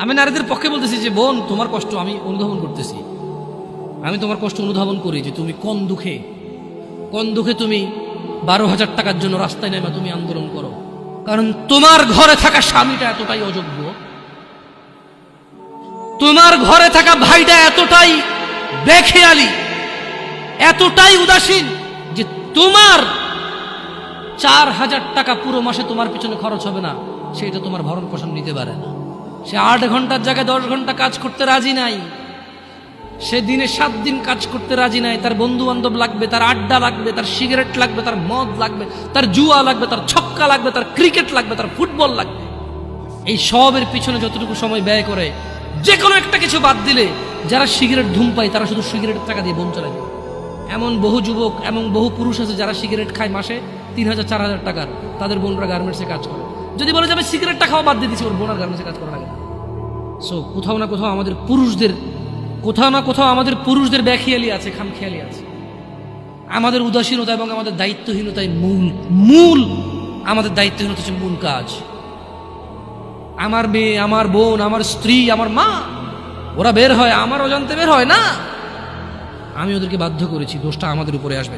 আমি নারীদের পক্ষে বলতেছি যে বোন, তোমার কষ্ট আমি অনুধাবন করতেছি, আমি তোমার কষ্ট অনুধাবন করি যে তুমি কোন দুঃখে তুমি 12,000 টাকার জন্য রাস্তায় নেমে তুমি আন্দোলন করো। কারণ তোমার ঘরে থাকা স্বামীটা এতটাই অযোগ্য, তোমার ঘরে থাকা ভাইটা এতটাই বেখেয়ালি, এতটাই উদাসীন যে তোমার 4,000 টাকা পুরো মাসে তোমার পিছনে খরচ হবে না, সেটা তোমার ভরণ পোষণ নিতে পারে না। সে 8 ঘন্টার জায়গায় 10 ঘন্টা কাজ করতে রাজি নাই, সে দিনে 7 দিন কাজ করতে রাজি নাই। তার বন্ধু বান্ধব লাগবে, তার আড্ডা লাগবে, তার সিগারেট লাগবে, তার মদ লাগবে, তার জুয়া লাগবে, তার ছক্কা লাগবে, তার ক্রিকেট লাগবে, তার ফুটবল লাগবে। এই সবের পিছনে যতটুকু সময় ব্যয় করে, যে কোনো একটা কিছু বাদ দিলে যারা সিগারেট ধূমপায় তারা শুধু সিগারেটের টাকা দিয়ে বোন চালায়। এমন বহু যুবক, এমন বহু পুরুষ আছে যারা সিগারেট খায় মাসে 3,000 4,000 টাকার, তাদের বোনরা গার্মেন্টসে কাজ করে। যদি বলে যাবে সিগারেটটা খাওয়া বাদ দিয়ে দিচ্ছি, ওর বোন আর গার্মেন্টসে কাজ করা লাগে না। সো কোথাও না কোথাও আমাদের পুরুষদের বেখেয়ালি আছে, খামখেয়ালি আছে। আমাদের উদাসীনতা এবং আমাদের দায়িত্বহীনতাই মূল আমাদের দায়িত্বহীনতা হচ্ছে মূল কাজ। আমার মেয়ে, আমার বোন, আমার স্ত্রী, আমার মা, ওরা বের হয়, আমার অজান্তে বের হয় না, আমি ওদেরকে বাধ্য করেছি, দোষটা আমাদের উপরে আসবে।